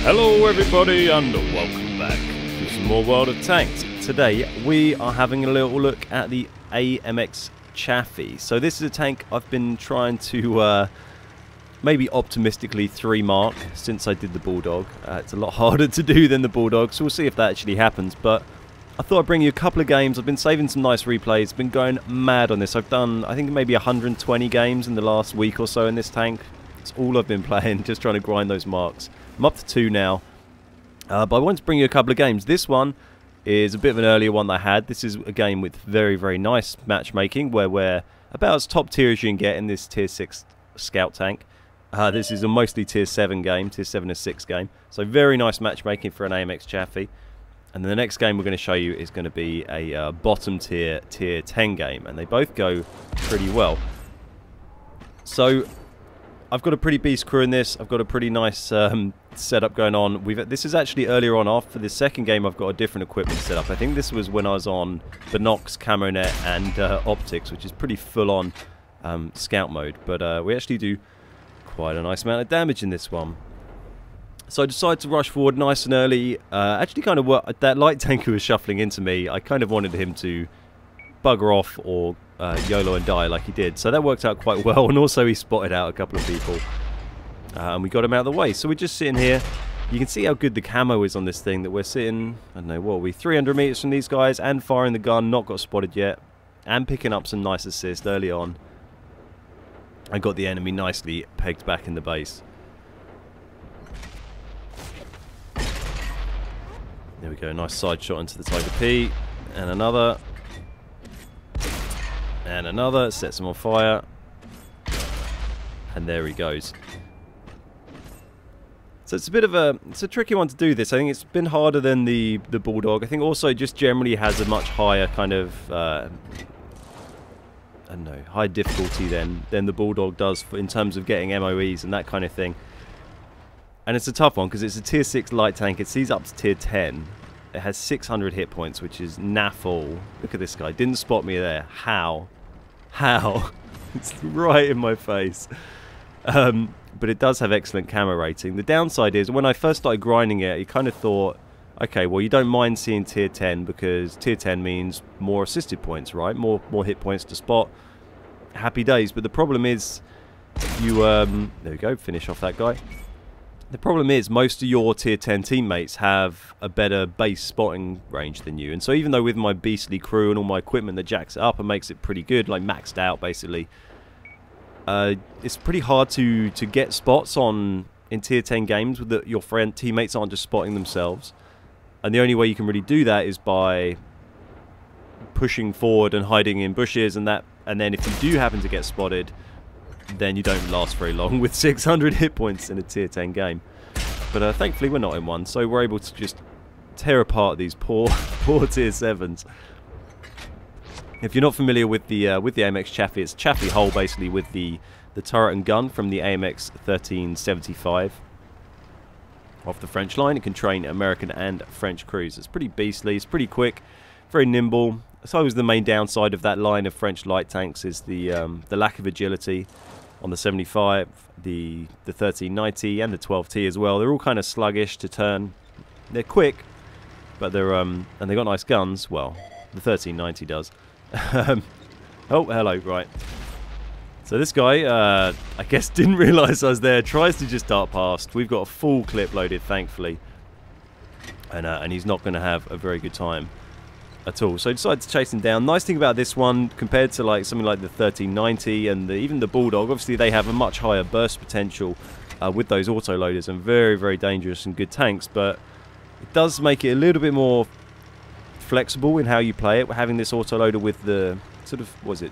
Hello everybody and welcome back to some more World of Tanks. Today we are having a little look at the AMX Chaffee. So this is a tank I've been trying to maybe optimistically 3-mark since I did the Bulldog. It's a lot harder to do than the Bulldog, so we'll see if that actually happens. But I thought I'd bring you a couple of games. I've been saving some nice replays, been going mad on this. I've done I think maybe 120 games in the last week or so in this tank. It's all I've been playing, just trying to grind those marks. I'm up to 2 now, but I wanted to bring you a couple of games. This one is a bit of an earlier one that I had. This is a game with very, very nice matchmaking, where we're about as top tier as you can get in this tier 6 scout tank. This is a mostly tier 7 game, tier 7 and 6 game. So very nice matchmaking for an AMX Chaffee. And then the next game we're going to show you is going to be a bottom tier, tier 10 game. And they both go pretty well. So I've got a pretty beast crew in this. I've got a pretty nice setup going on. This is actually earlier on. After the second game, I've got a different equipment set up. I think this was when I was on Binox, Camo Net, and Optics, which is pretty full-on scout mode. But we actually do quite a nice amount of damage in this one. So I decided to rush forward nice and early. Actually, kind of what that light tanker was shuffling into me. I kind of wanted him to bugger off or YOLO and die like he did. So that worked out quite well, and also he spotted out a couple of people. And we got him out of the way. So we're just sitting here. You can see how good the camo is on this thing, that we're sitting, I don't know, what are we, 300 meters from these guys, and firing the gun, not got spotted yet, and picking up some nice assists early on. I got the enemy nicely pegged back in the base. There we go, nice side shot into the Tiger P, and another. And another, sets him on fire. And there he goes. So it's a bit of it's a tricky one to do this. I think it's been harder than the Bulldog. I think also just generally has a much higher kind of, I don't know, high difficulty than the Bulldog does in terms of getting MOEs and that kind of thing. And it's a tough one because it's a tier 6 light tank. It sees up to tier 10. It has 600 hit points, which is naff all. Look at this guy. Didn't spot me there. How? How? It's right in my face. But it does have excellent camo rating. The downside is, when I first started grinding it, you kind of thought, okay, well, you don't mind seeing tier 10 because tier 10 means more assisted points, right? More hit points to spot. Happy days. But the problem is, you, there we go, finish off that guy. The problem is, most of your tier 10 teammates have a better base spotting range than you. And so even though with my beastly crew and all my equipment that jacks it up and makes it pretty good, like maxed out basically, it's pretty hard to get spots in tier 10 games with your teammates aren't just spotting themselves. And the only way you can really do that is by pushing forward and hiding in bushes and that. And then if you do happen to get spotted, then you don't last very long with 600 hit points in a tier 10 game. But thankfully we're not in one, so we're able to just tear apart these poor tier 7s. If you're not familiar with the AMX Chaffee, it's Chaffee hull basically with the turret and gun from the AMX 1375 off the French line. It can train American and French crews. It's pretty beastly, it's pretty quick, very nimble. So always the main downside of that line of French light tanks is the lack of agility on the 75, the 1390 and the 12T as well. They're all kind of sluggish to turn. They're quick, but they're and they got nice guns. Well, the 1390 does. Oh, hello, right. So this guy, I guess, didn't realise I was there. Tries to just dart past. We've got a full clip loaded, thankfully, and he's not going to have a very good time at all. So I decided to chase him down. Nice thing about this one, compared to like something like the 1390 and even the Bulldog, obviously they have a much higher burst potential with those autoloaders and very, very dangerous and good tanks, but it does make it a little bit more flexible in how you play it. We're having this autoloader with the sort of, what was it,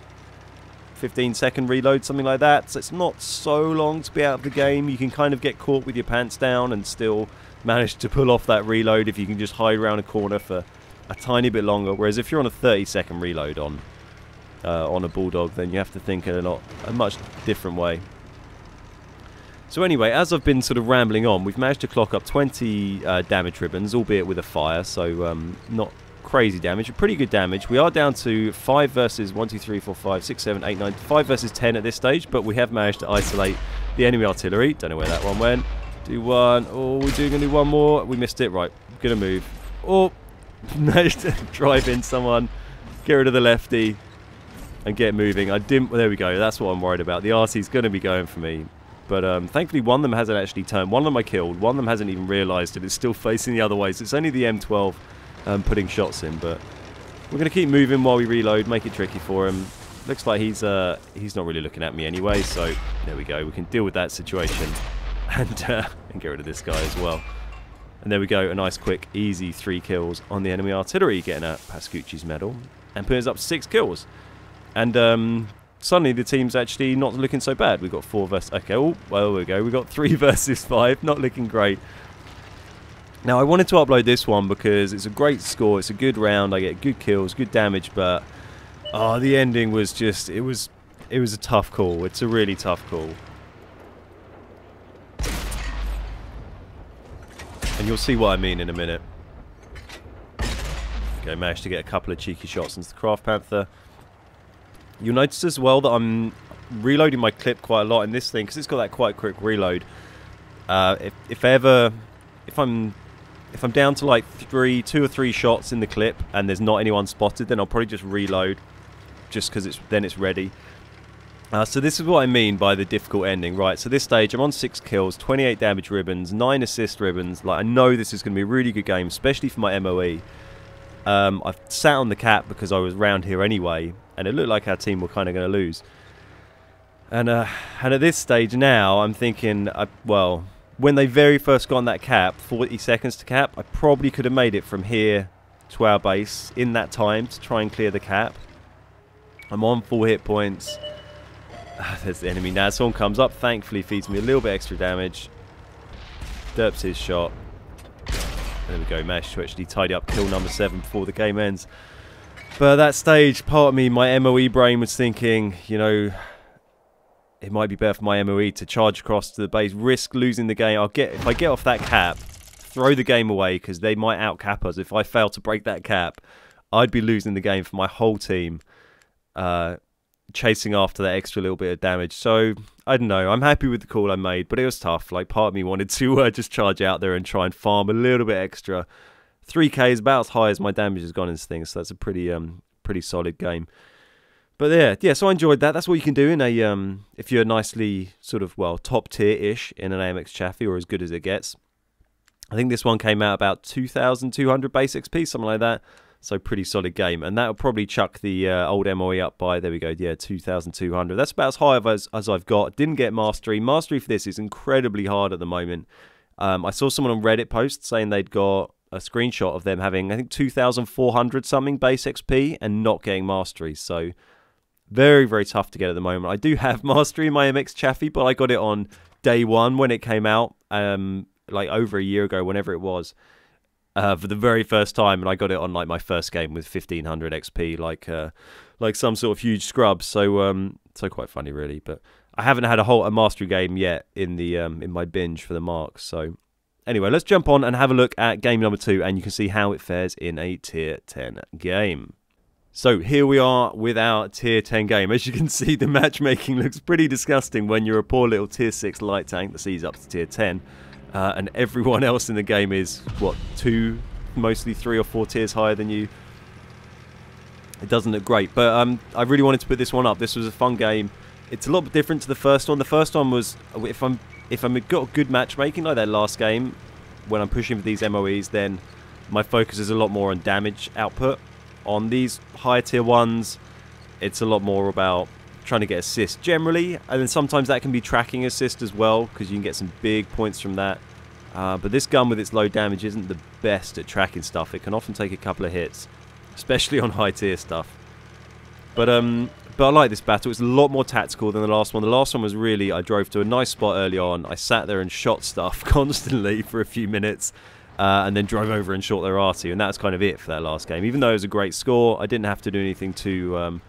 15-second reload, something like that, so it's not so long to be out of the game. You can kind of get caught with your pants down and still manage to pull off that reload if you can just hide around a corner for a tiny bit longer, whereas if you're on a 30-second reload on a Bulldog, then you have to think in a much different way. So anyway, as I've been sort of rambling on, we've managed to clock up 20 damage ribbons, albeit with a fire, so not crazy damage, pretty good damage. We are down to 5 versus 1, 2, 3, 4, 5, 6, 7, 8, 9, 5 versus 10 at this stage, but we have managed to isolate the enemy artillery. Don't know where that one went. Do one. Oh, we're going to do one more. We missed it. Right. Going to move. Oh, managed to drive in someone. Get rid of the lefty. And get moving. I didn't... There we go. That's what I'm worried about. The RC's going to be going for me. But thankfully, one of them hasn't actually turned. One of them I killed. One of them hasn't even realised it. It's still facing the other way. So it's only the M12 putting shots in. But we're going to keep moving while we reload. Make it tricky for him. Looks like he's not really looking at me anyway. So there we go. We can deal with that situation. And get rid of this guy as well. And there we go. A nice, quick, easy 3 kills on the enemy artillery. Getting a Pascucci's medal. And putting us up to 6 kills. And suddenly the team's actually not looking so bad. We've got 4 versus... Okay, oh, well, there we go. We've got 3 versus 5. Not looking great. Now, I wanted to upload this one because it's a great score. It's a good round. I get good kills, good damage. But the ending was just... It was a tough call. It's a really tough call. And you'll see what I mean in a minute. Okay, managed to get a couple of cheeky shots into the Craft Panther. You'll notice as well that I'm reloading my clip quite a lot in this thing because it's got that quite quick reload. If I'm down to like 2 or 3 shots in the clip and there's not anyone spotted, then I'll probably just reload, just because then it's ready. So this is what I mean by the difficult ending, right? So this stage I'm on 6 kills, 28 damage ribbons, 9 assist ribbons. Like I know this is going to be a really good game, especially for my MOE. I've sat on the cap because I was round here anyway, and it looked like our team were kind of going to lose. And at this stage now, I'm thinking, well, when they very first got on that cap, 40 seconds to cap, I probably could have made it from here to our base in that time to try and clear the cap. I'm on 4 hit points. There's the enemy now. Someone comes up, thankfully feeds me a little bit extra damage. Derps his shot. There we go, managed to actually tidy up kill number 7 before the game ends. But at that stage, part of me, my MOE brain was thinking, you know, it might be better for my MOE to charge across to the base, risk losing the game. If I get off that cap, throw the game away because they might outcap us. If I fail to break that cap, I'd be losing the game for my whole team, chasing after that extra little bit of damage. So I don't know, I'm happy with the call I made, but it was tough. Like, part of me wanted to just charge out there and try and farm a little bit extra. 3k is about as high as my damage has gone in this thing, so that's a pretty solid game. But yeah, so I enjoyed that. That's what you can do in a if you're nicely sort of, well, top tier-ish in an AMX Chaffee, or as good as it gets. I think this one came out about 2,200 base XP, something like that. So pretty solid game, and that'll probably chuck the old MOE up by, there we go, yeah, 2,200. That's about as high as I've got. Didn't get mastery. Mastery for this is incredibly hard at the moment. I saw someone on Reddit post saying they'd got a screenshot of them having, I think, 2,400 something base XP and not getting mastery. So very, very tough to get at the moment. I do have mastery in my AMX Chaffee, but I got it on day 1 when it came out, like over a year ago, whenever it was. For the very first time, and I got it on like my first game with 1,500 XP, like some sort of huge scrub. So so quite funny, really. But I haven't had a mastery game yet in the in my binge for the marks. So anyway, let's jump on and have a look at game number 2, and you can see how it fares in a tier 10 game. So here we are with our tier 10 game. As you can see, the matchmaking looks pretty disgusting when you're a poor little tier 6 light tank that sees up to tier 10. And everyone else in the game is, what, 2, mostly 3 or 4 tiers higher than you. It doesn't look great, but I really wanted to put this one up. This was a fun game. It's a lot different to the first one. The first one was, if I'm got good matchmaking like that last game, when I'm pushing for these MOEs, then my focus is a lot more on damage output. On these higher tier ones, it's a lot more about trying to get assists generally, and then sometimes that can be tracking assist as well, because you can get some big points from that. But this gun with its low damage isn't the best at tracking stuff. It can often take a couple of hits, especially on high tier stuff. But I like this battle. It's a lot more tactical than the last one. The last one was really, I drove to a nice spot early on, I sat there and shot stuff constantly for a few minutes, and then drove over and shot their arty, and that's kind of it for that last game. Even though it was a great score, I didn't have to do anything too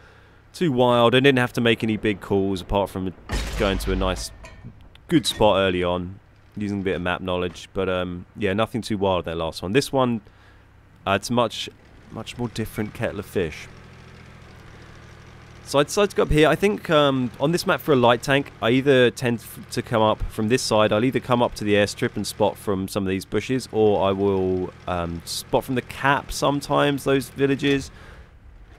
wild. I didn't have to make any big calls apart from going to a nice, good spot early on, using a bit of map knowledge. But yeah, nothing too wild that last one. This one, it's much more different kettle of fish. So I decided to go up here. I think on this map for a light tank, I either tend to come up from this side. I'll either come up to the airstrip and spot from some of these bushes, or I will spot from the cap sometimes, those villages.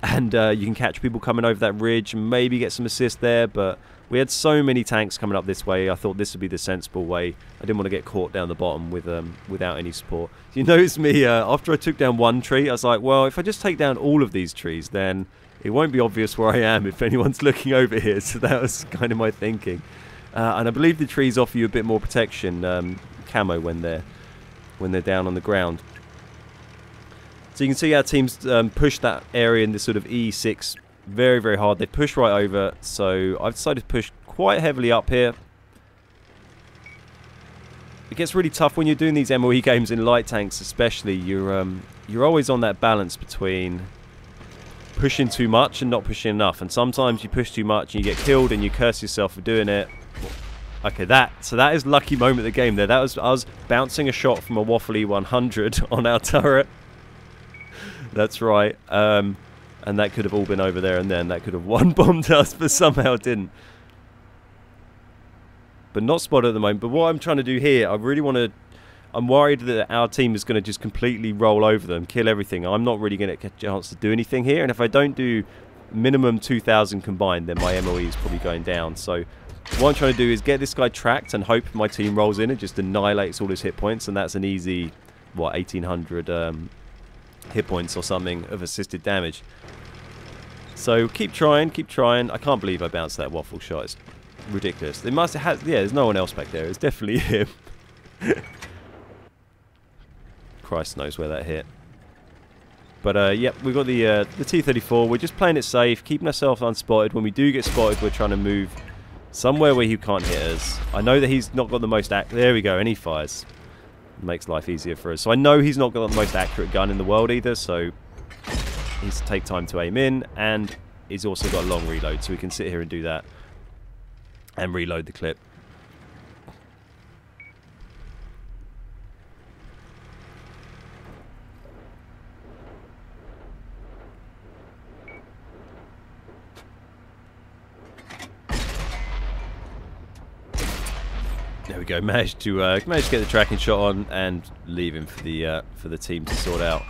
And you can catch people coming over that ridge and maybe get some assist there. But we had so many tanks coming up this way, I thought this would be the sensible way. I didn't want to get caught down the bottom with without any support. You notice me, after I took down one tree, I was like, well, if I just take down all of these trees, then it won't be obvious where I am if anyone's looking over here. So that was kind of my thinking. And I believe the trees offer you a bit more protection, camo, when they're down on the ground. So you can see our teams push that area in this sort of E6 very, very hard. They push right over. So I've decided to push quite heavily up here. It gets really tough when you're doing these MOE games in light tanks, especially. You're always on that balance between pushing too much and not pushing enough, and sometimes you push too much and you get killed and you curse yourself for doing it. Okay, so that is lucky moment of the game there. I was bouncing a shot from a Waffle 100 on our turret. That's right. And that could have all been over there and then. That could have one-bombed us, but somehow didn't. But not spotted at the moment. But what I'm trying to do here, I really want to... I'm worried that our team is going to just completely roll over them, kill everything. I'm not really going to get a chance to do anything here. And if I don't do minimum 2,000 combined, then my MOE is probably going down. So what I'm trying to do is get this guy tracked and hope my team rolls in and just annihilates all his hit points. And that's an easy, what, 1,800 hit points or something of assisted damage. So keep trying, keep trying. I can't believe I bounced that waffle shot. It's ridiculous. They must have had, yeah, there's no one else back there. It's definitely him. Christ knows where that hit. But yep, we've got the T-34. We're just playing it safe, keeping ourselves unspotted. When we do get spotted, we're trying to move somewhere where he can't hit us. I know that he's not got the most there we go, and he fires. Makes life easier for us. So I know he's not got the most accurate gun in the world either, so he needs to take time to aim in, and he's also got a long reload, so we can sit here and do that and reload the clip. There we go. Managed to get the tracking shot on and leave him for the team to sort out.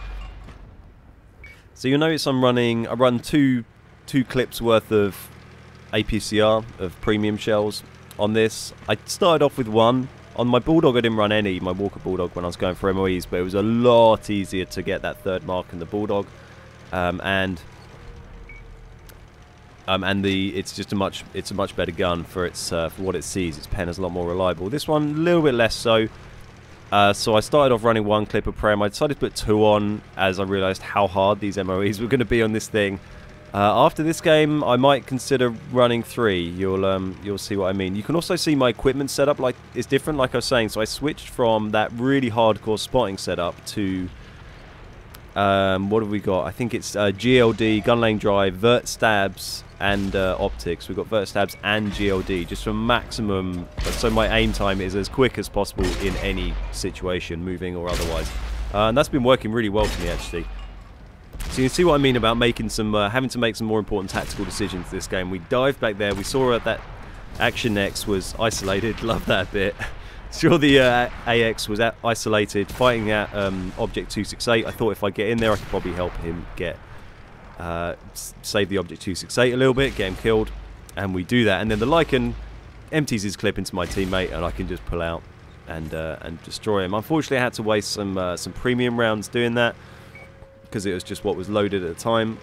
So you'll notice I run two clips worth of APCR of premium shells on this. I started off with one. On my Bulldog I didn't run any, my Walker Bulldog, when I was going for MOEs, but it was a lot easier to get that third mark in the Bulldog. It's just a much better gun for for what it sees. Its pen is a lot more reliable. This one a little bit less so. So I started off running one clip of Prem. I decided to put two on as I realised how hard these MOEs were going to be on this thing. After this game, I might consider running three. You'll see what I mean. You can also see my equipment setup is different, like I was saying. So I switched from that really hardcore spotting setup to what have we got? I think it's GLD, gun lane drive, vert stabs, and optics. We've got vert stabs and GLD just for maximum, so my aim time is as quick as possible in any situation, moving or otherwise. And that's been working really well for me, actually. So you can see what I mean about making some, having to make some more important tactical decisions this game. We dived back there. We saw that Action X was isolated. Love that bit. Sure, the AX was isolated, fighting at Object 268. I thought if I get in there, I could probably help him get save the Object 268 a little bit, get him killed, and we do that. And then the Lycan empties his clip into my teammate, and I can just pull out and destroy him. Unfortunately, I had to waste some premium rounds doing that because it was just what was loaded at the time.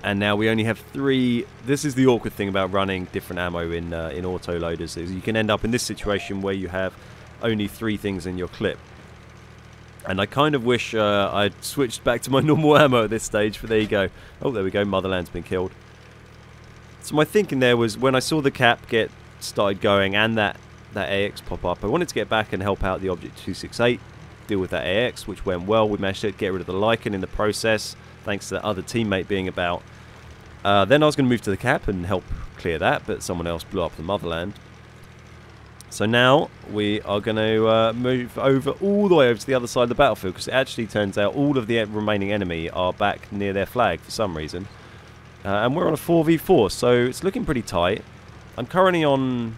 And now we only have 3. This is the awkward thing about running different ammo in auto loaders, is you can end up in this situation where you have only 3 things in your clip. And I kind of wish I'd switched back to my normal ammo at this stage, but there you go. Oh, there we go. Motherland's been killed. So my thinking there was when I saw the cap get started going and that AX pop up, I wanted to get back and help out the Object 268, deal with that AX, which went well. We managed to get rid of the Lycan in the process, thanks to that other teammate being about. Then I was going to move to the cap and help clear that, but someone else blew up the Motherland. So now we are going to move all the way over to the other side of the battlefield, because it actually turns out all of the remaining enemy are back near their flag for some reason. And we're on a 4v4, so it's looking pretty tight. I'm currently on...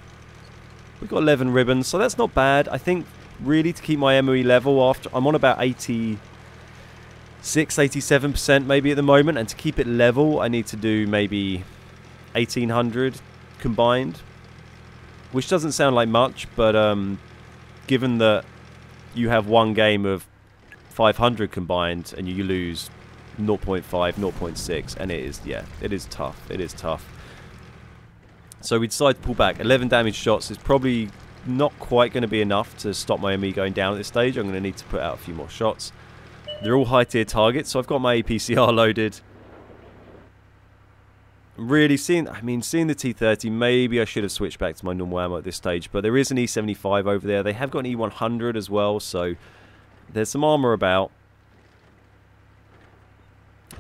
We've got 11 ribbons, so that's not bad. I think, really, to keep my MOE level after... I'm on about 86, 87% maybe at the moment. And to keep it level, I need to do maybe 1,800 combined. Which doesn't sound like much, but given that you have one game of 500 combined and you lose 0.5, 0.6, and it is, yeah, it is tough. It is tough. So we decide to pull back. 11 damage shots is probably not quite going to be enough to stop my ME going down at this stage. I'm going to need to put out a few more shots. They're all high tier targets, so I've got my APCR loaded. Really seeing the T30, maybe I should have switched back to my normal ammo at this stage, but there is an E75 over there. They have got an E100 as well, so there's some armor about.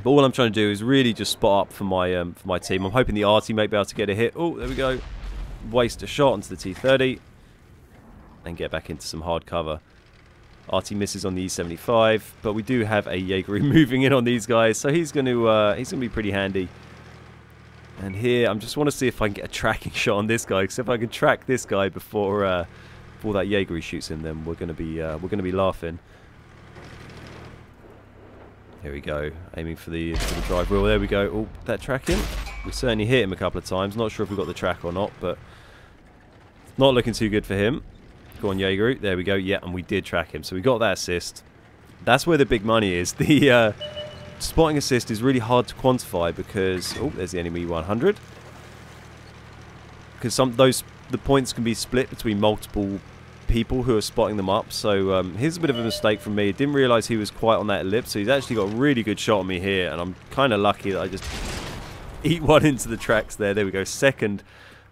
But all I'm trying to do is really just spot up for my team. I'm hoping the RT may be able to get a hit. Oh, there we go. Waste a shot onto the T30 and get back into some hard cover. RT misses on the E75, but we do have a Jaeger moving in on these guys, so he's going to be pretty handy. And here, I just want to see if I can get a tracking shot on this guy, because if I can track this guy before that Jaeger shoots him, then we're going to be laughing. Here we go, aiming for the drive wheel. There we go. Oh, that tracking. We certainly hit him a couple of times. Not sure if we got the track or not, but not looking too good for him. Go on, Jaeger. There we go. Yeah, and we did track him, so we got that assist. That's where the big money is. The spotting assist is really hard to quantify because there's the enemy 100. Because the points can be split between multiple people who are spotting them up. So here's a bit of a mistake from me. Didn't realise he was quite on that ellipse, so he's actually got a really good shot on me here, and I'm kind of lucky that I just eat one into the tracks there. There we go. Second,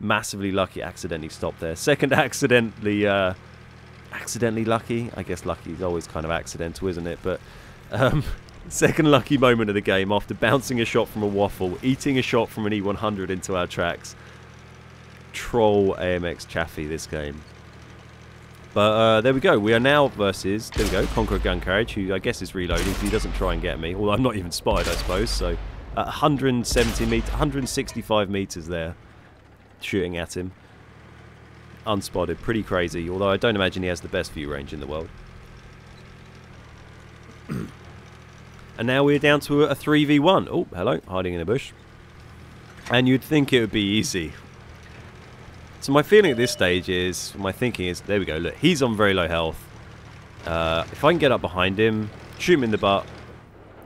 massively lucky. Accidentally stopped there. Second, accidentally lucky. I guess lucky is always kind of accidental, isn't it? But second lucky moment of the game after bouncing a shot from a waffle, eating a shot from an E100 into our tracks. Troll AMX Chaffee this game. But there we go. We are now versus, there we go, Conqueror Gun Carriage, who I guess is reloading if he doesn't try and get me. Although I'm not even spotted, I suppose. So 170 meters, 165 meters there, shooting at him. Unspotted. Pretty crazy. Although I don't imagine he has the best view range in the world. And now we're down to a 3v1. Oh, hello. Hiding in a bush. And you'd think it would be easy. So my feeling at this stage is, my thinking is, there we go, look, he's on very low health. If I can get up behind him, shoot him in the butt,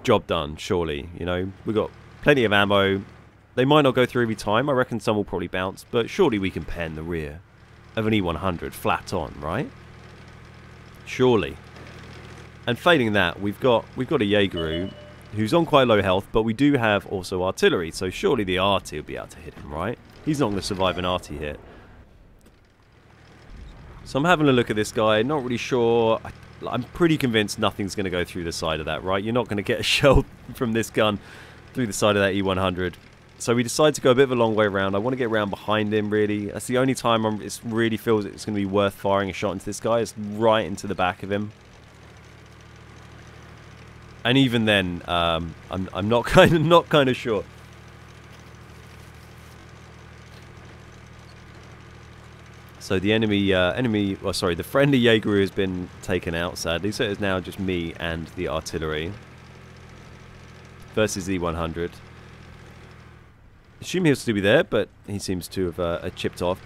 job done, surely. You know, we've got plenty of ammo. They might not go through every time. I reckon some will probably bounce, but surely we can pen the rear of an E100 flat on, right? Surely. And failing that, we've got a Jaeger who's on quite low health, but we do have also artillery, so surely the RT will be able to hit him, right? He's not going to survive an RT hit. So I'm having a look at this guy, not really sure. I'm pretty convinced nothing's going to go through the side of that, right? You're not going to get a shell from this gun through the side of that E100. So we decide to go a bit of a long way around. I want to get around behind him, really. That's the only time it really feels it's going to be worth firing a shot into this guy. It's right into the back of him. And even then, I'm not kind of sure. So the the friendly Jaeger has been taken out, sadly. So it's now just me and the artillery versus the 100. Assume he'll still be there, but he seems to have chipped off.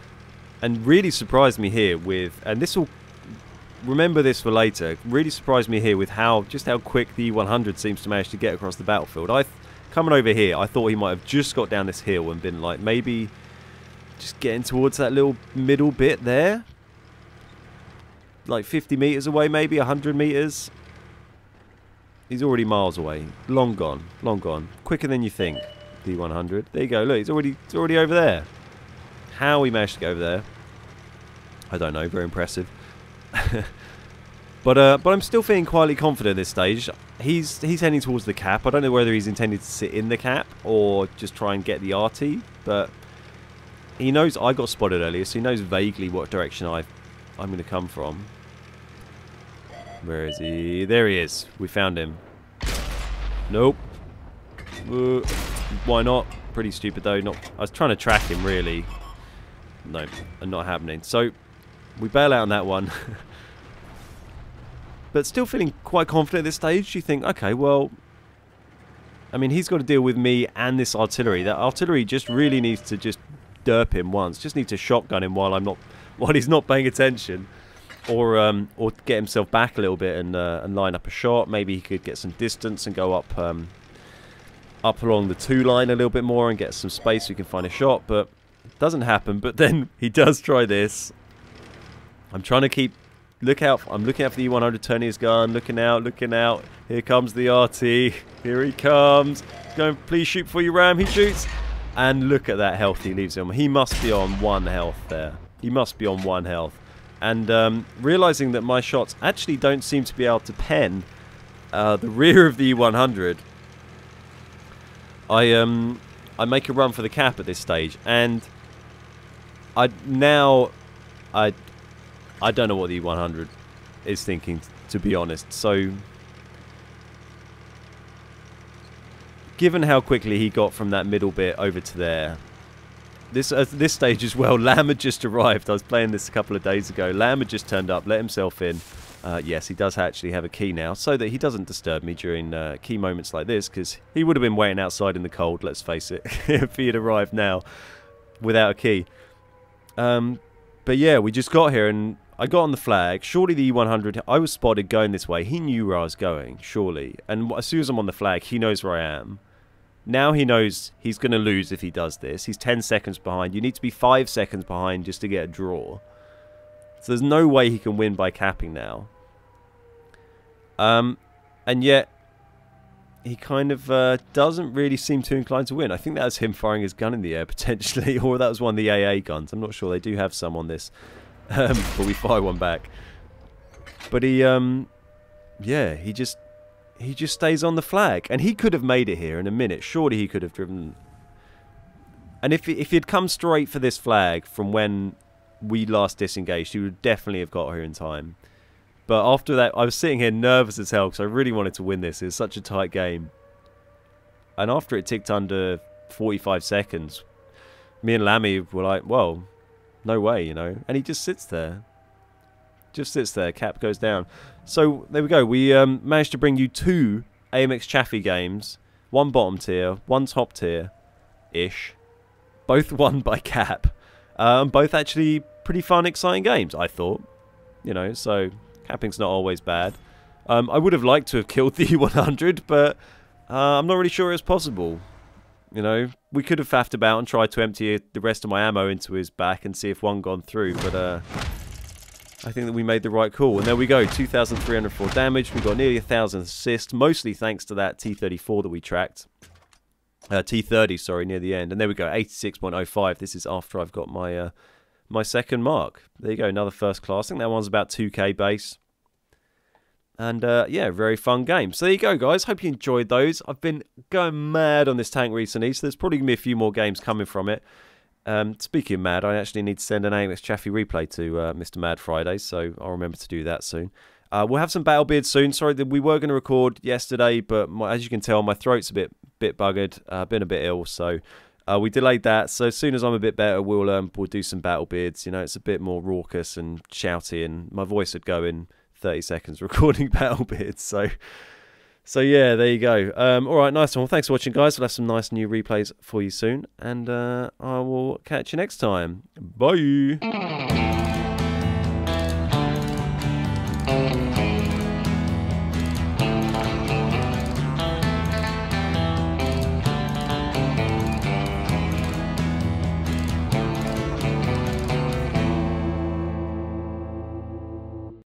And really surprised me here with, and this will, remember this for later, really surprised me here with just how quick the 100 seems to manage to get across the battlefield. Coming over here, I thought he might have just got down this hill and been like, maybe just getting towards that little middle bit there. Like 50 meters away, maybe 100 meters. He's already miles away. Long gone. Long gone. Quicker than you think, the 100. There you go. Look, it's already over there. How he managed to go over there, I don't know. Very impressive. But I'm still feeling quietly confident at this stage. He's heading towards the cap. I don't know whether he's intended to sit in the cap or just try and get the RT, but he knows I got spotted earlier, so he knows vaguely what direction I'm going to come from. Where is he? There he is. We found him. Nope. Why not? pretty stupid though. I was trying to track him really. No, not happening. So we bail out on that one. But still feeling quite confident at this stage. You think, okay, well, I mean, he's got to deal with me and this artillery. That artillery just really needs to just derp him once. Just need to shotgun him while he's not paying attention, or get himself back a little bit and line up a shot. Maybe he could get some distance and go up along the 2 line a little bit more and get some space so he can find a shot. But it doesn't happen. But then he does try this. I'm trying to keep. I'm looking out for the E100 turning his gun, looking out. Here comes the RT. Here he comes. He's going, please shoot before you ram. He shoots. And look at that health he leaves him. He must be on 1 health there. He must be on 1 health. And realizing that my shots actually don't seem to be able to pen the rear of the E100, I make a run for the cap at this stage. And I don't know what the E100 is thinking, to be honest. So, given how quickly he got from that middle bit over to there, this stage as well, Lamb had just arrived. I was playing this a couple of days ago. Lamb had just turned up, let himself in. Yes, he does actually have a key now, so that he doesn't disturb me during key moments like this, because he would have been waiting outside in the cold, let's face it, if he had arrived now without a key. But yeah, we just got here and I got on the flag. Surely the E100, I was spotted going this way. He knew where I was going, surely. And as soon as I'm on the flag, he knows where I am. Now he knows he's going to lose if he does this. He's 10 seconds behind. You need to be 5 seconds behind just to get a draw. So there's no way he can win by capping now. And yet, he kind of doesn't really seem too inclined to win. I think that was him firing his gun in the air, potentially. Or that was one of the AA guns. I'm not sure. They do have some on this. But we fire one back. But he, yeah, he just stays on the flag. And he could have made it here in a minute. Surely he could have driven. And if he'd come straight for this flag from when we last disengaged, he would definitely have got here in time. But after that, I was sitting here nervous as hell because I really wanted to win this. It was such a tight game. And after it ticked under 45 seconds, me and Lammy were like, well, no way, you know. And he just sits there. Just sits there. Cap goes down. So, there we go. We managed to bring you 2 AMX Chaffee games. 1 bottom tier, 1 top tier-ish. Both won by Cap. Both actually pretty fun, exciting games, I thought. You know, so capping's not always bad. I would have liked to have killed the E100, but I'm not really sure it was possible. You know, we could have faffed about and tried to empty the rest of my ammo into his back and see if one gone through, but I think that we made the right call. And there we go, 2,304 damage. We got nearly 1,000 assists, mostly thanks to that T34 that we tracked. T30, sorry, near the end. And there we go, 86.05. This is after I've got my my second mark. There you go, another first class. I think that one's about 2k base. And, yeah, very fun game. So there you go, guys. Hope you enjoyed those. I've been going mad on this tank recently, so there's probably going to be a few more games coming from it. Speaking of mad, I actually need to send an AMX Chaffee replay to Mr. Mad Friday, so I'll remember to do that soon. We'll have some battle beards soon. Sorry, we were going to record yesterday, but as you can tell, my throat's a bit buggered. I've been a bit ill, so we delayed that. So as soon as I'm a bit better, we'll do some battle beards. You know, it's a bit more raucous and shouty, and my voice would go in 30 seconds recording battle beards. So yeah, there you go. All right, nice one. Well, thanks for watching, guys. We'll have some nice new replays for you soon, and I will catch you next time. Bye.